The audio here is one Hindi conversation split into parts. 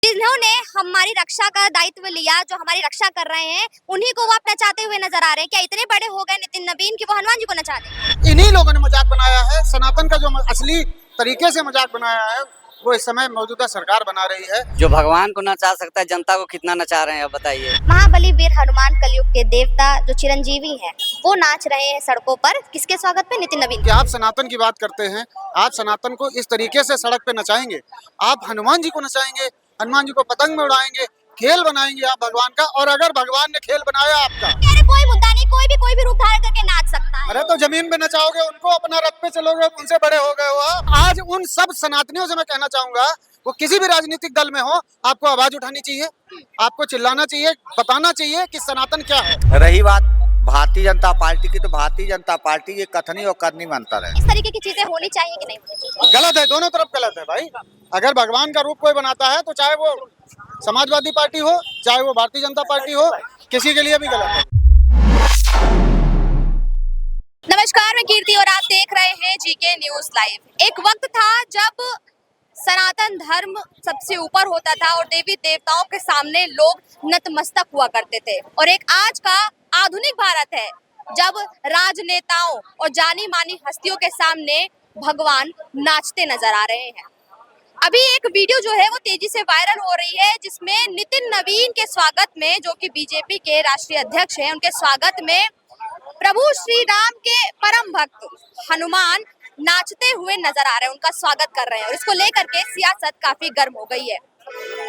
जिन्होंने हमारी रक्षा का दायित्व लिया, जो हमारी रक्षा कर रहे हैं, उन्हीं को वो आप नचाते हुए नजर आ रहे हैं। क्या इतने बड़े हो गए नितिन नवीन कि वो हनुमान जी को नचा दें? इन्हीं लोगों ने मजाक बनाया है। सनातन का जो असली तरीके से मजाक बनाया है वो इस समय मौजूदा सरकार बना रही है। जो भगवान को नचा सकता है, जनता को कितना नचा रहे हैं अब बताइए। महाबली वीर हनुमान कलयुग के देवता जो चिरंजीवी हैं, वो नाच रहे हैं सड़कों पर। किसके स्वागत में? नितिन नवीन। कि आप सनातन की बात करते हैं, आप सनातन को इस तरीके से सड़क पे नचाएंगे, आप हनुमान जी को नचाएंगे, हनुमान जी को पतंग में उड़ाएंगे, खेल बनाएंगे आप भगवान का। और अगर भगवान ने खेल बनाया आपका, अरे कोई मुद्दा नहीं, कोई भी रूप धारण करके नाच सकता है। अरे तो जमीन पे नचाओगे उनको, अपना रथ पे चलोगे, उनसे बड़े हो गए हो आप। आज उन सब सनातनियों से मैं कहना चाहूंगा, वो किसी भी राजनीतिक दल में हो, आपको आवाज उठानी चाहिए, आपको चिल्लाना चाहिए, बताना चाहिए कि सनातन क्या है। रही बात भारतीय जनता पार्टी की, तो भारतीय जनता पार्टी ये कथनी और करनी में अंतर है। इस तरीके की चीजें होनी चाहिए कि नहीं होनी चाहिए? गलत है, दोनों तरफ गलत है भाई। अगर भगवान का रूप कोई बनाता है तो चाहे वो समाजवादी पार्टी हो, चाहे वो भारतीय जनता पार्टी हो, किसी के लिए भी गलत है। नमस्कार, मैं कीर्ति और आप देख रहे हैं जीके न्यूज लाइव। एक वक्त था जब सनातन धर्म सबसे ऊपर होता था और देवी देवताओं के सामने लोग नतमस्तक हुआ करते थे, और एक आज का आधुनिक भारत है जब राजनेताओं और जानी मानी हस्तियों के सामने भगवान नाचते नजर आ रहे हैं। अभी एक वीडियो जो है वो तेजी से वायरल हो रही है, जिसमें नितिन नवीन के स्वागत में, जो कि बीजेपी के राष्ट्रीय अध्यक्ष हैं, उनके स्वागत में प्रभु श्री राम के परम भक्त हनुमान नाचते हुए नजर आ रहे हैं, उनका स्वागत कर रहे हैं। और इसको लेकर के सियासत काफी गर्म हो गई है।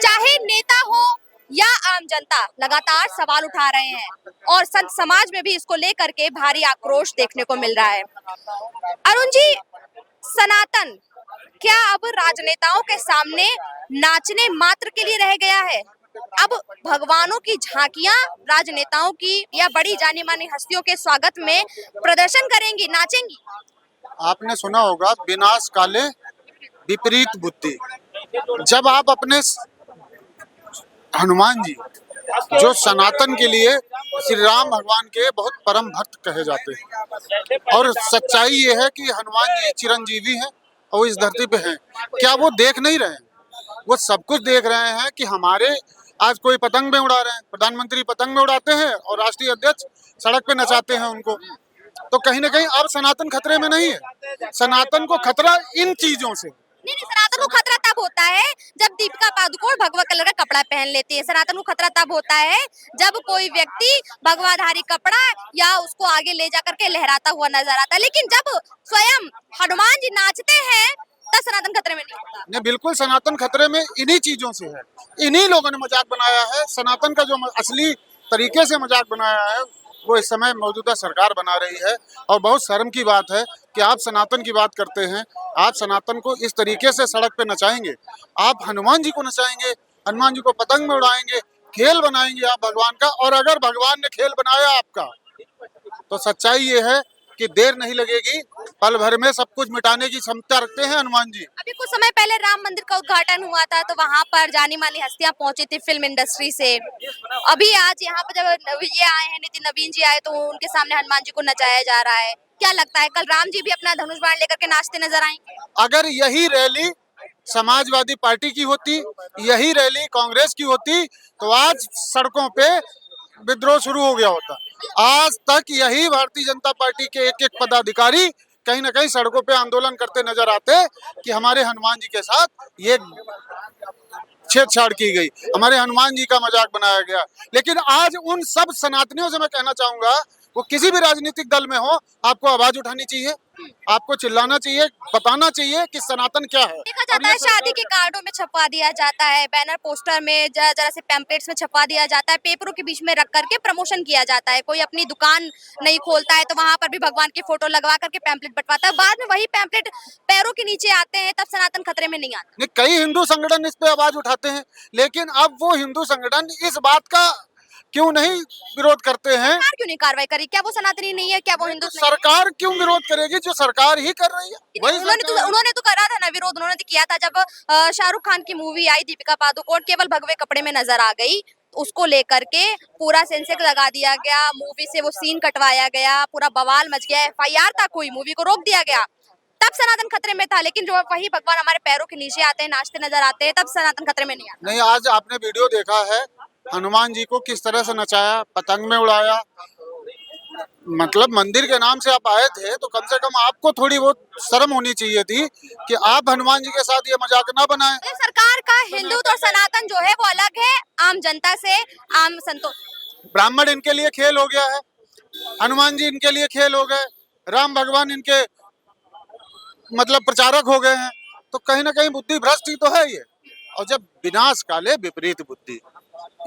चाहे नेता हो या आम जनता लगातार सवाल उठा रहे हैं, और संत समाज में भी इसको लेकर के भारी आक्रोश देखने को मिल रहा है। अरुण जी, सनातन क्या अब राजनेताओं के सामने नाचने मात्र के लिए रह गया है? अब भगवानों की झांकियां राजनेताओं की या बड़ी जानी मानी हस्तियों के स्वागत में प्रदर्शन करेंगी, नाचेंगी? आपने सुना होगा, विनाश काले विपरीत बुद्धि। जब आप अपने हनुमान जी, जो सनातन के लिए श्री राम भगवान के बहुत परम भक्त कहे जाते हैं, और सच्चाई ये है कि हनुमान जी चिरंजीवी हैं और इस धरती पे हैं, क्या वो देख नहीं रहे हैं? वो सब कुछ देख रहे हैं कि हमारे आज कोई पतंग में उड़ा रहे हैं, प्रधानमंत्री पतंग में उड़ाते हैं और राष्ट्रीय अध्यक्ष सड़क पे नचाते हैं उनको। तो कहीं ना कहीं अब सनातन खतरे में नहीं है। सनातन को खतरा इन चीजों से नहीं, सनातन को खतरा तब होता है जब दीपिका पादुकोण भगवा कलर का कपड़ा पहन लेती है। सनातन को खतरा तब होता है जब कोई व्यक्ति भगवाधारी कपड़ा या उसको आगे ले जा करके लहराता हुआ नजर आता है। लेकिन जब स्वयं हनुमान जी नाचते हैं तब सनातन खतरे में नहीं होता। नहीं, बिल्कुल सनातन खतरे में इन्हीं चीजों से है। इन्हीं लोगों ने मजाक बनाया है। सनातन का जो असली तरीके से मजाक बनाया है वो इस समय मौजूदा सरकार बना रही है। और बहुत शर्म की बात है कि आप सनातन की बात करते हैं, आप सनातन को इस तरीके से सड़क पे नचाएंगे, आप हनुमान जी को नचाएंगे, हनुमान जी को पतंग में उड़ाएंगे, खेल बनाएंगे आप भगवान का। और अगर भगवान ने खेल बनाया आपका, तो सच्चाई ये है कि देर नहीं लगेगी, पल भर में सब कुछ मिटाने की क्षमता रखते हैं हनुमान जी। अभी कुछ समय पहले राम मंदिर का उद्घाटन हुआ था, तो वहां पर जानी मानी हस्तियां पहुंची थी फिल्म इंडस्ट्री से। अभी आज यहाँ पर जब ये आए हैं, नितिन नवीन जी आए, तो उनके सामने हनुमान जी को नचाया जा रहा है। क्या लगता है कल राम जी भी अपना धनुष बाण लेकर के नाचते नजर आएंगे? अगर यही रैली समाजवादी पार्टी की होती, यही रैली कांग्रेस की होती, तो आज सड़कों पे विद्रोह शुरू हो गया होता। आज तक यही भारतीय जनता पार्टी के एक एक पदाधिकारी कहीं ना कहीं सड़कों पे आंदोलन करते नजर आते कि हमारे हनुमान जी के साथ ये छेड़छाड़ की गई, हमारे हनुमान जी का मजाक बनाया गया। लेकिन आज उन सब सनातनियों से मैं कहना चाहूंगा, वो किसी भी राजनीतिक दल में हो, आपको आवाज उठानी चाहिए, आपको चिल्लाना चाहिए, बताना चाहिए कि सनातन क्या है। देखा जाता है शादी के कार्डों में छपवा दिया जाता है, बैनर पोस्टर में, जरा से पैम्पलेट्स में छपवा दिया जाता है, पेपरों के बीच में रख करके प्रमोशन किया जाता है। कोई अपनी दुकान नहीं खोलता है तो वहां पर भी भगवान की फोटो लगवा करके पैम्पलेट बंटवाता है। बाद में वही पैम्पलेट पैरों के नीचे आते हैं, तब सनातन खतरे में नहीं आता। कई हिंदू संगठन इस पे आवाज उठाते हैं, लेकिन अब वो हिंदू संगठन इस बात का क्यों नहीं विरोध करते हैं? सरकार क्यों नहीं कार्रवाई करी? क्या वो सनातनी नहीं है? क्या वो हिंदू? सरकार क्यों विरोध करेगी? जो सरकार ही कर रही है वही उन्होंने तो करा था ना विरोध, उन्होंने तो किया था जब शाहरुख खान की मूवी आई, दीपिका पादुकोण केवल भगवे कपड़े में नजर आ गई, उसको लेकर के पूरा सेंसेक्स लगा दिया गया, मूवी से वो सीन कटवाया गया, पूरा बवाल मच गया, FIR तक हुई, मूवी को रोक दिया गया। तब सनातन खतरे में था, लेकिन जो वही भगवान हमारे पैरों के नीचे आते हैं, नाचते नजर आते हैं, तब सनातन खतरे में नहीं आता। नहीं, आज आपने वीडियो देखा है हनुमान जी को किस तरह से नचाया, पतंग में उड़ाया। मतलब मंदिर के नाम से आप आए थे तो कम से कम आपको थोड़ी बहुत शर्म होनी चाहिए थी कि आप हनुमान जी के साथ ये मजाक ना बनाएं। तो सरकार का हिंदुत्व और सनातन जो है वो अलग है आम जनता से, आम संतो। ब्राह्मण इनके लिए खेल हो गया है, हनुमान जी इनके लिए खेल हो गए, राम भगवान इनके मतलब प्रचारक हो गए हैं। तो कहीं ना कहीं बुद्धि भ्रष्ट ही तो है ये। और जब विनाश काले विपरीत बुद्धि,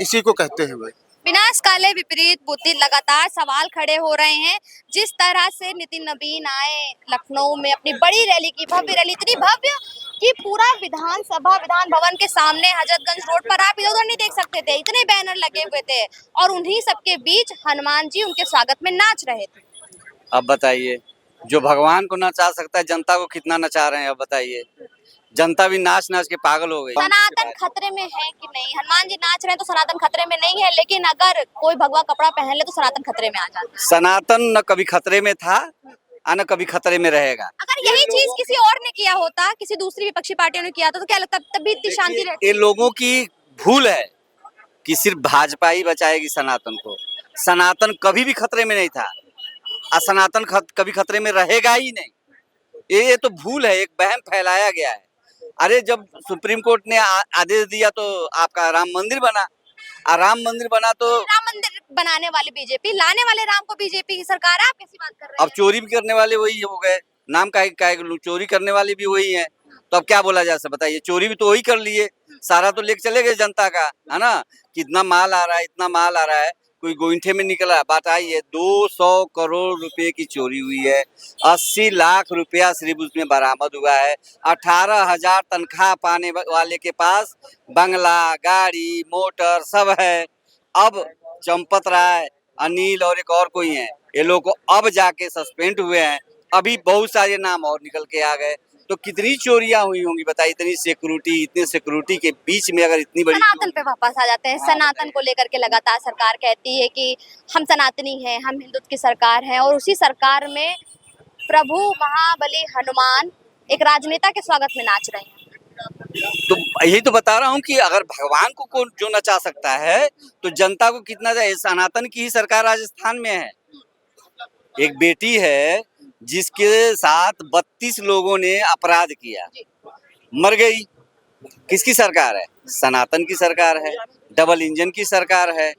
इसी को कहते हैं भाई। विनाश काले विपरीत बुद्धि, लगातार सवाल खड़े हो रहे हैं। जिस तरह से नितिन नवीन आए लखनऊ में अपनी बड़ी रैली की, भव्य रैली, इतनी भव्य कि पूरा विधान भवन के सामने हजरतगंज रोड पर आप इधर उधर नहीं देख सकते थे, इतने बैनर लगे हुए थे और उन्हीं सबके बीच हनुमान जी उनके स्वागत में नाच रहे थे। अब बताइए, जो भगवान को नचा सकता है जनता को कितना नचा रहे हैं, अब बताइए। जनता भी नाच नाच के पागल हो गई। सनातन खतरे में है कि नहीं? हनुमान जी नाच रहे हैं तो सनातन खतरे में नहीं है, लेकिन अगर कोई भगवा कपड़ा पहन ले तो सनातन खतरे में आ जाता है। सनातन न कभी खतरे में था और न कभी खतरे में रहेगा। अगर यही चीज किसी और ने किया होता, किसी दूसरी विपक्षी पार्टियों ने किया होता, तो क्या लगता तब भी इतनी शांति रहती? ये लोगों की भूल है कि सिर्फ भाजपा ही बचाएगी सनातन को। सनातन कभी भी खतरे में नहीं था और सनातन कभी खतरे में रहेगा ही नहीं। ये तो भूल है, एक वहम फैलाया गया है। अरे जब सुप्रीम कोर्ट ने आदेश दिया तो आपका राम मंदिर बना, और राम मंदिर बना तो राम मंदिर बनाने वाले बीजेपी, लाने वाले राम को बीजेपी की सरकार है। आप कैसी बात कर रहे हैं? अब चोरी भी करने वाले वही हो गए। नाम का चोरी करने वाले भी वही हैं। तो अब क्या बोला जा सकता, बताइए। चोरी भी तो वही कर लिए, सारा तो लेके चले गए जनता का, है ना। कितना माल आ रहा है, इतना माल आ रहा है, कोई गोइंठे में निकला। बताइए, 200 करोड़ रुपए की चोरी हुई है, 80 लाख रुपया सिर्फ उसमें बरामद हुआ है। 18,000 तनख्वाह पाने वाले के पास बंगला, गाड़ी, मोटर सब है। अब चंपत राय, अनिल और एक और कोई है, ये लोग को अब जाके सस्पेंड हुए हैं। अभी बहुत सारे नाम और निकल के आ गए। तो कितनी चोरियां हुई होंगी बताइए। इतनी सिक्योरिटी, इतने सिक्योरिटी के बीच में अगर इतनी बड़ी सनातन पे वापस आ जाते हैं। सनातन को लेकर के लगातार सरकार कहती है कि हम सनातनी हैं, हम हिंदुत्व की सरकार हैं, और उसी सरकार में प्रभु महाबली हनुमान एक राजनेता के स्वागत में नाच रहे हैं। तो यही तो बता रहा हूँ कि अगर भगवान को जो नचा सकता है तो जनता को कितना चाहिए। सनातन की ही सरकार राजस्थान में है। एक बेटी है जिसके साथ 32 लोगों ने अपराध किया, मर गई। किसकी सरकार है? सनातन की सरकार है। डबल इंजन की सरकार है।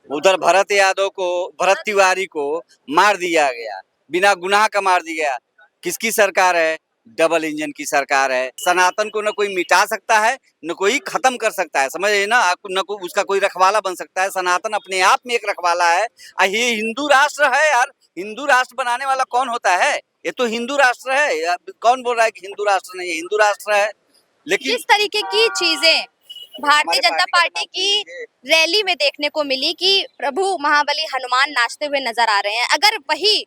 उधर भरत तिवारी को मार दिया गया, बिना गुनाह का मार दिया गया। किसकी सरकार है? डबल इंजन की सरकार है। सनातन को न कोई मिटा सकता है, न कोई खत्म कर सकता है, समझे ना। न कोई उसका कोई रखवाला बन सकता है। सनातन अपने आप में एक रखवाला है। ये हिंदू राष्ट्र है यार। हिंदू राष्ट्र बनाने वाला कौन होता है? ये तो हिंदू राष्ट्र है। कौन बोल रहा है कि हिंदू राष्ट्र नहीं है? हिंदू राष्ट्र है। लेकिन जिस तरीके की चीजें भारतीय जनता पार्टी की रैली में देखने को मिली कि प्रभु महाबली हनुमान नाचते हुए नजर आ रहे हैं, अगर वही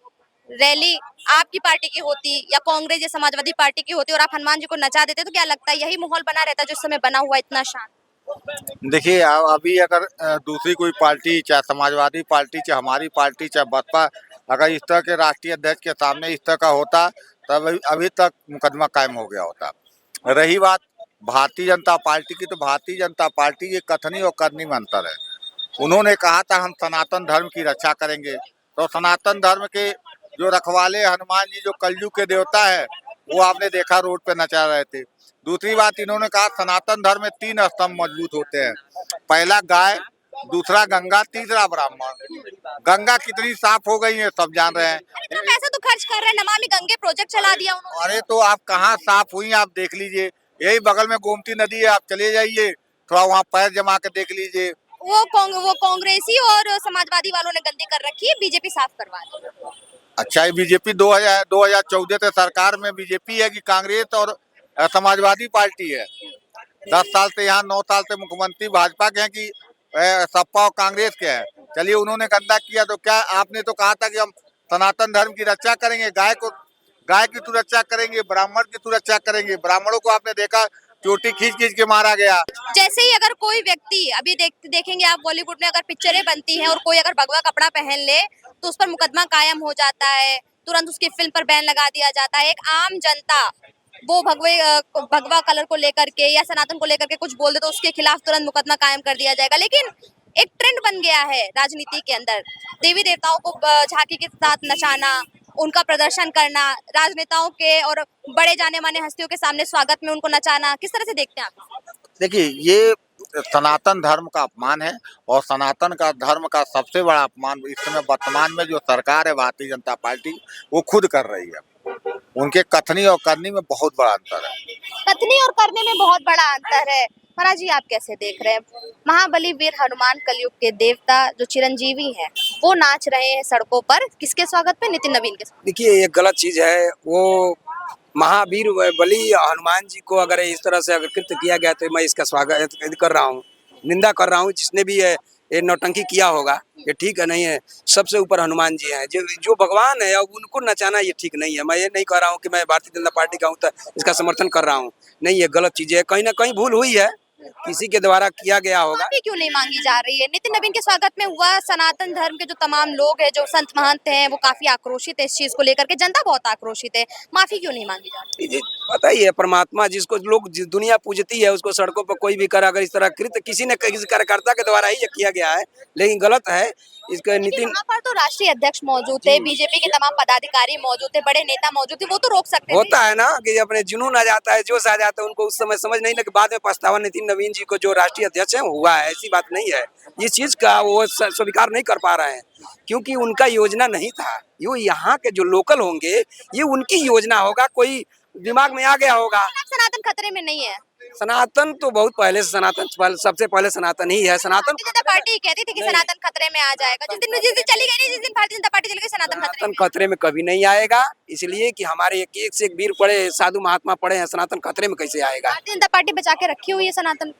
रैली आपकी पार्टी की होती या कांग्रेस या समाजवादी पार्टी की होती और आप हनुमान जी को नचा देते, तो क्या लगता है यही माहौल बना रहता जो इस समय बना हुआ इतना शांत? देखिए, अभी अगर दूसरी कोई पार्टी, चाहे समाजवादी पार्टी, चाहे हमारी पार्टी, चाहे बसपा, अगर इस तरह के राष्ट्रीय अध्यक्ष के सामने इस तरह का होता तब अभी तक मुकदमा कायम हो गया होता। रही बात भारतीय जनता पार्टी की, तो भारतीय जनता पार्टी ये कथनी और करनी में अंतर है। उन्होंने कहा था हम सनातन धर्म की रक्षा करेंगे, तो सनातन धर्म के जो रखवाले हनुमान जी, जो कलयुग के देवता है, वो आपने देखा रोड पे नचा रहे थे। दूसरी बात, इन्होंने कहा सनातन धर्म में 3 स्तंभ मजबूत होते हैं। पहला गाय, दूसरा गंगा, तीसरा ब्राह्मण। गंगा कितनी साफ हो गई है सब जान रहे हैं। इतना पैसा तो खर्च कर रहे हैं, नमामि गंगे प्रोजेक्ट चला दिया उन्होंने। अरे तो आप कहाँ साफ हुई, आप देख लीजिए। यही बगल में गोमती नदी है, आप चले जाइए, थोड़ा वहाँ पैर जमा के देख लीजिए। वो कांग्रेसी और समाजवादी वालों ने गंदी कर रखी है, बीजेपी साफ करवा दी। अच्छा, ये बीजेपी 2014 से सरकार में बीजेपी है कि कांग्रेस और समाजवादी पार्टी है? 10 साल से यहाँ, 9 साल से मुख्यमंत्री भाजपा के हैं कि सपा और कांग्रेस के हैं? चलिए, उन्होंने गंदा किया तो क्या, आपने तो कहा था कि हम सनातन धर्म की रक्षा करेंगे, गाय की सुरक्षा करेंगे, ब्राह्मण की सुरक्षा करेंगे। ब्राह्मणों को आपने देखा चोटी खींच खींच के मारा गया। जैसे ही अगर कोई व्यक्ति अभी देखेंगे आप बॉलीवुड में अगर पिक्चरें बनती हैं और कोई अगर भगवा कपड़ा पहन ले तो उस पर मुकदमा कायम हो जाता है, तुरंत उसकी फिल्म पर बैन लगा दिया जाता है। एक आम जनता वो भगवा कलर को लेकर के या सनातन को लेकर के कुछ बोल दे तो उसके खिलाफ तुरंत मुकदमा कायम कर दिया जाएगा। लेकिन एक ट्रेंड बन गया है राजनीति के अंदर, देवी देवताओं को झांकी के साथ नचाना, उनका प्रदर्शन करना, राजनेताओं के और बड़े जाने माने हस्तियों के सामने स्वागत में उनको नचाना। किस तरह से देखते हैं आप? देखिए, ये सनातन धर्म का अपमान है और सनातन का धर्म का सबसे बड़ा अपमान इस समय वर्तमान में जो सरकार है भारतीय जनता पार्टी, वो खुद कर रही है। उनके कथनी और करनी में बहुत बड़ा अंतर है। कथनी और करने में बहुत बड़ा अंतर है। महाराज जी, आप कैसे देख रहे हैं? महाबली वीर हनुमान कलयुग के देवता जो चिरंजीवी हैं, वो नाच रहे हैं सड़कों पर, किसके स्वागत पे? नितिन नवीन के स्वागत। देखिए, ये गलत चीज है। वो महावीर बलि हनुमान जी को अगर इस तरह से अगर कृत्य किया गया तो मैं इसका स्वागत कर रहा हूँ, निंदा कर रहा हूँ। जिसने भी ये नौटंकी किया होगा, ये ठीक है नहीं है। सबसे ऊपर हनुमान जी हैं, जो भगवान है, अब उनको नचाना ये ठीक नहीं है। मैं ये नहीं कह रहा हूँ कि मैं भारतीय जनता पार्टी का हूँ तो इसका समर्थन कर रहा हूँ, नहीं, ये गलत चीज है। कहीं ना कहीं भूल हुई है, किसी के द्वारा किया गया होगा। माफी क्यों नहीं मांगी जा रही है? नितिन नवीन के स्वागत में हुआ, सनातन धर्म के जो तमाम लोग हैं, जो संत महंत हैं, वो काफी आक्रोशित है इस चीज को लेकर के, जनता बहुत आक्रोशित है। माफी क्यों नहीं मांगी जा रही? जी, पता ही है, परमात्मा जिसको लोग दुनिया पूजती है, उसको सड़कों पर कोई भी करे, अगर इस तरह कृत्य किसी ने किसी कार्यकर्ता के द्वारा ही ये किया गया है, लेकिन गलत है। इसका नितिन वहाँ पर तो राष्ट्रीय अध्यक्ष मौजूद थे, बीजेपी के तमाम पदाधिकारी मौजूद थे, बड़े नेता मौजूद थे, वो तो रोक सकते थे। होता है ना कि अपने जुनून आ जाता है, जोश आ जाता है, उनको उस समय समझ नहीं लगे, बाद में पछतावा। नितिन नवीन जी को जो राष्ट्रीय अध्यक्ष है हुआ है, ऐसी बात नहीं है। इस चीज का वो स्वीकार नहीं कर पा रहे हैं क्योंकि उनका योजना नहीं था। यो यहाँ के जो लोकल होंगे, ये उनकी योजना होगा, कोई दिमाग में आ गया होगा। सनातन खतरे में नहीं है। सनातन तो बहुत पहले से सबसे पहले सनातन ही है। सनातन भारतीय जनता पार्टी कहती थी कि सनातन खतरे में आ जाएगा। जिस दिन चली गई नहीं, जिस दिन भारतीय जनता पार्टी चली गई, सनातन खतरे में। खतरे में कभी नहीं आएगा, इसलिए कि हमारे एक से एक वीर पड़े, साधु महात्मा पड़े हैं। सनातन खतरे में कैसे आएगा? भारतीय जनता पार्टी बचा के रखी हुई है सनातन।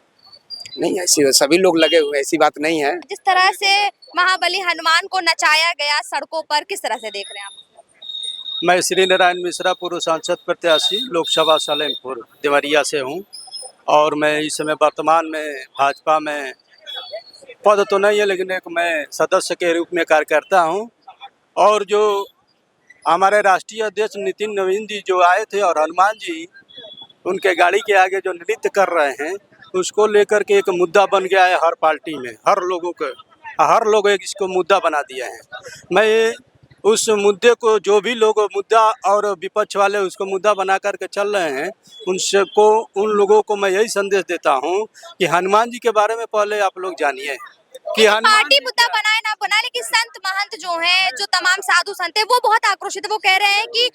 नहीं, ऐसी सभी लोग लगे हुए, ऐसी बात नहीं है। जिस तरह से महाबली हनुमान को नचाया गया सड़कों पर, किस तरह से देख रहे हैं आप? मैं श्री नारायण मिश्रा, पूर्व सांसद प्रत्याशी, लोकसभा सलेमपुर देवरिया से हूं और मैं इस समय वर्तमान में भाजपा में पद तो नहीं है, लेकिन एक मैं सदस्य के रूप में कार्य करता हूं। और जो हमारे राष्ट्रीय अध्यक्ष नितिन नवीन जी जो आए थे और हनुमान जी उनके गाड़ी के आगे जो नृत्य कर रहे हैं, उसको लेकर के एक मुद्दा बन गया है हर पार्टी में। हर लोग एक इसको मुद्दा बना दिया है। मैं उस मुद्दे को, जो भी लोग मुद्दा और विपक्ष वाले उसको मुद्दा बना करके चल रहे हैं, उन लोगों को मैं यही संदेश देता हूं कि हनुमान जी के बारे में पहले आप लोग जानिए कि पार्टी मुद्दा बनाए ना बनाए, लेकिन संत महंत जो हैं, जो तमाम साधु संत हैं, वो बहुत आक्रोशित है। वो कह रहे हैं कि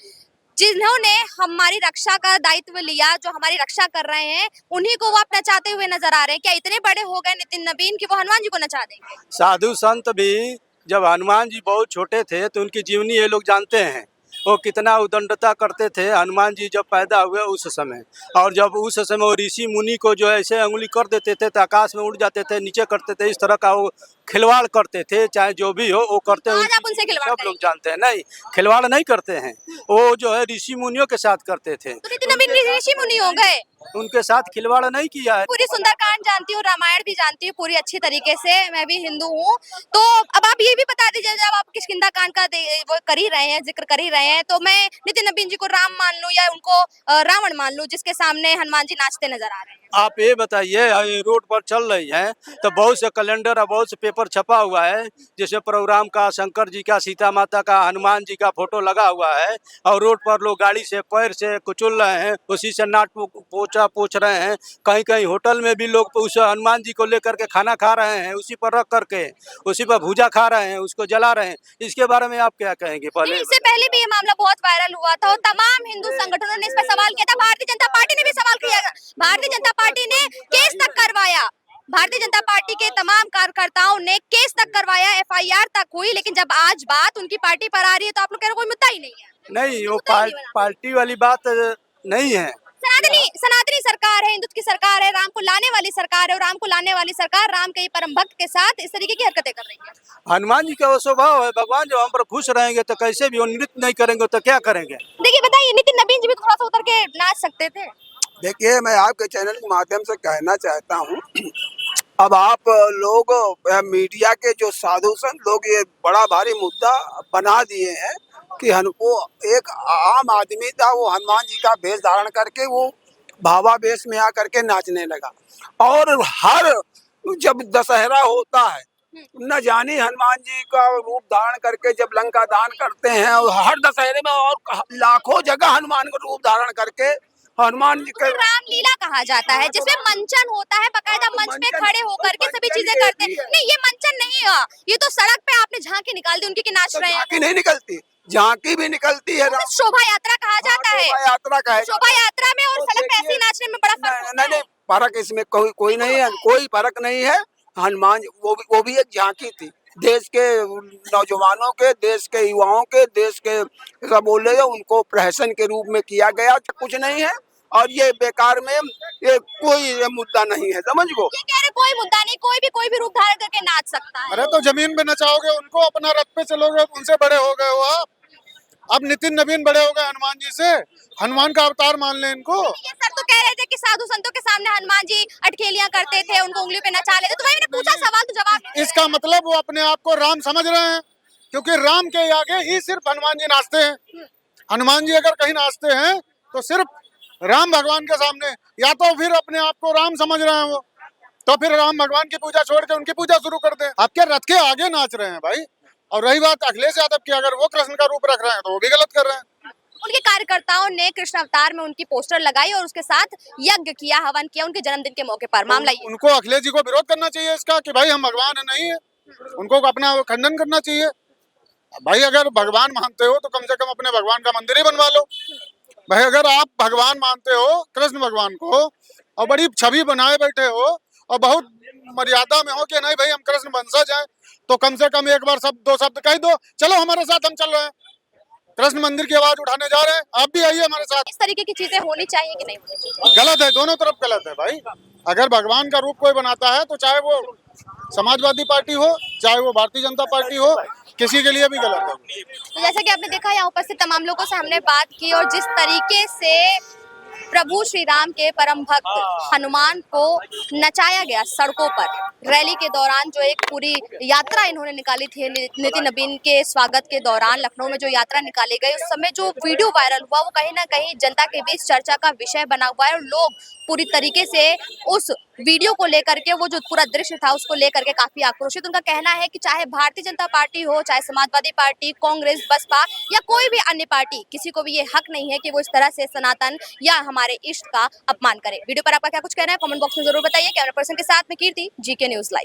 जिन्होंने हमारी रक्षा का दायित्व लिया, जो हमारी रक्षा कर रहे हैं, उन्हीं को वो आप नचाते हुए नजर आ रहे हैं। क्या इतने बड़े हो गए नितिन नवीन कि वो हनुमान जी को नचा देंगे? साधु संत भी जब हनुमान जी बहुत छोटे थे तो उनकी जीवनी ये लोग जानते हैं, वो कितना उदंडता करते थे हनुमान जी जब पैदा हुए उस समय। और जब उस समय वो ऋषि मुनि को जो ऐसे उंगली कर देते थे तो आकाश में उड़ जाते थे, नीचे करते थे, इस तरह का वो खिलवाड़ करते थे। चाहे जो भी हो वो करते हैं, आज आप उनसे खिलवाड़ सब लोग जानते हैं। नहीं, खिलवाड़ नहीं करते हैं, वो जो है ऋषि मुनियों के साथ करते थे। तो नितिन नवीन ऋषि मुनि हो गए? उनके साथ खिलवाड़ नहीं किया है। पूरी सुंदरकांड जानती हूँ, रामायण भी जानती हूँ पूरी अच्छी तरीके से, मैं भी हिंदू हूँ। तो अब आप ये भी बता दीजिए, जब आप किष्किंधा कांड का वो कर ही रहे हैं, जिक्र कर ही रहे हैं, तो मैं नितिन नवीन जी को राम मान लूं या उनको रावण मान लूं, जिसके सामने हनुमान जी नाचते नजर आ रहे हैं? आप ये बताइए, ये रोड पर चल रही है तो बहुत से कैलेंडर और बहुत से पेपर छपा हुआ है, जैसे प्रोग्राम का, शंकर जी का, सीता माता का, हनुमान जी का फोटो लगा हुआ है, और रोड पर लोग गाड़ी से पैर से कुचल रहे हैं, उसी से नाट पोछा पोछ रहे हैं। कहीं कहीं होटल में भी लोग उस हनुमान जी को लेकर के खाना खा रहे हैं, उसी पर रख करके उसी पर भूजा खा रहे हैं, उसको जला रहे हैं। इसके बारे में आप क्या कहेंगे? पहले इससे पहले भी ये मामला बहुत वायरल हुआ था और तमाम हिंदू संगठनों ने इस पर सवाल किया था। भारतीय जनता पार्टी ने भी सवाल किया। भारतीय जनता पार्टी ने केस तक करवाया, भारतीय जनता पार्टी के तमाम कार्यकर्ताओं ने केस तक करवाया, FIR तक हुई, लेकिन जब आज बात उनकी पार्टी पर आ रही है तो आप लोग कह रहे हो कोई मुद्दा ही नहीं है। नहीं, वो पार्टी वाली बात नहीं है। सनातनी सरकार है, हिंदुत्व की सरकार है, राम को लाने वाली सरकार है, और राम को लाने वाली सरकार राम के परम भक्त के साथ इस तरीके की हरकतें कर रही है। हनुमान जी का वो स्वभाव है, भगवान जब हम पर खुश रहेंगे तो कैसे भी वो नृत्य नहीं करेंगे तो क्या करेंगे? देखिए, बताइए, नितिन नवीन जी भी थोड़ा सा उतर के नाच सकते थे। देखिए, मैं आपके चैनल के माध्यम से कहना चाहता हूँ, अब आप लोग मीडिया के जो साधु संत लोग ये बड़ा भारी मुद्दा बना दिए हैं कि वो एक आम आदमी था, वो हनुमान जी का भेष धारण करके वो भावावेश में आकर के नाचने लगा। और हर जब दशहरा होता है न जाने हनुमान जी का रूप धारण करके जब लंका दान करते हैं, और हर दशहरे में और लाखों जगह हनुमान का रूप धारण करके हनुमान जी के रामलीला कहा जाता है जिसमें मंचन होता है, बकायदा मंच पे खड़े होकर के सभी चीजें करते हैं। नहीं, ये मंचन नहीं है, ये तो सड़क पे आपने झांकी निकाल दी उनकी कि नाच रहे हैं। झांकी नहीं निकलती, झांकी भी निकलती है, शोभा यात्रा कहा जाता है। शोभा यात्रा का है। शोभा यात्रा में और सड़क पे ऐसे ही नाचने में बड़ा फर्क होता नहीं, है। फर्क इसमें कोई नहीं है, कोई फर्क नहीं है। हनुमान वो भी एक झांकी थी देश के नौजवानों के, देश के युवाओं के, देश के सब बोले उनको प्रहसन के रूप में किया गया, कुछ नहीं है। और ये बेकार में ये कोई मुद्दा नहीं है, समझ गो। ये कह रहे कोई मुद्दा नहीं, कोई भी रूप धारण करके नाच सकता है। अरे तो जमीन पे नचाओगे उनको, अपना रथ पे चलोगे, उनसे बड़े हो गए हो आप। अब नितिन नवीन बड़े हो गए हनुमान जी से, हनुमान का अवतार मान ले इनको। ये सर तो कह रहे थे कि साधु संतों के सामने हनुमान जी अटखेलियां करते थे, उनको उंगली पे नचा लेते। तो मैंने पूछा सवाल तो जवाब नहीं दे इसका मतलब वो अपने आप को राम समझ रहे हैं, क्योंकि राम के आगे ही सिर्फ हनुमान जी नाचते हैं। हनुमान जी अगर कहीं नाचते हैं तो सिर्फ राम भगवान के सामने, या तो फिर अपने आप को राम समझ रहे हैं वो, तो फिर राम भगवान की पूजा छोड़ के उनकी पूजा शुरू कर दें। आपके रथ के आगे नाच रहे हैं भाई। और रही बात अखिलेश यादव की, अगर वो कृष्ण का रूप रख रहे हैं तो वो भी गलत कर रहे हैं। उनके कार्यकर्ताओं ने कृष्ण अवतार में उनकी पोस्टर लगाई और उसके साथ यज्ञ किया, हवन किया उनके जन्मदिन के मौके पर। मामला ये उनको अखिलेश जी को विरोध करना चाहिए इसका कि भाई हम भगवान नहीं है, उनको अपना खंडन करना चाहिए। भाई अगर भगवान मानते हो तो कम से कम अपने भगवान का मंदिर ही बनवा लो। भाई अगर आप भगवान मानते हो कृष्ण भगवान को और बड़ी छवि बनाए बैठे हो और बहुत मर्यादा में हो कि नहीं भाई हम कृष्ण वंशज हैं, तो कम से कम एक बार दो शब्द कह दो, चलो हमारे साथ, हम चल रहे हैं, कृष्ण मंदिर की आवाज उठाने जा रहे हैं, आप भी आइए हमारे साथ। इस तरीके की चीजें होनी चाहिए कि नहीं होनी चाहिए? गलत है, दोनों तरफ गलत है भाई। अगर भगवान का रूप कोई बनाता है तो चाहे वो समाजवादी पार्टी हो, चाहे वो भारतीय जनता पार्टी हो, किसी के लिए भी गलत है। तो जैसा कि आपने देखा यहाँ उपस्थित तमाम लोगों से हमने बात की और जिस तरीके से प्रभु श्री राम के परम भक्त हनुमान को नचाया गया सड़कों पर रैली के दौरान, जो एक पूरी यात्रा इन्होंने निकाली थी नितिन नवीन के स्वागत के दौरान लखनऊ में जो यात्रा निकाली गई, उस समय जो वीडियो वायरल हुआ वो कहीं ना कहीं जनता के बीच चर्चा का विषय बना हुआ है। और लोग पूरी तरीके से उस वीडियो को लेकर के, वो जो पूरा दृश्य था उसको लेकर के काफी आक्रोशित। उनका कहना है कि चाहे भारतीय जनता पार्टी हो, चाहे समाजवादी पार्टी, कांग्रेस, बसपा या कोई भी अन्य पार्टी, किसी को भी ये हक नहीं है कि वो इस तरह से सनातन या हमारे इष्ट का अपमान करे। वीडियो पर आपका क्या कुछ कहना है कमेंट बॉक्स में जरूर बताइए। कैमरा पर्सन के साथ में कीर्ति, जीके न्यूज़ लाइव।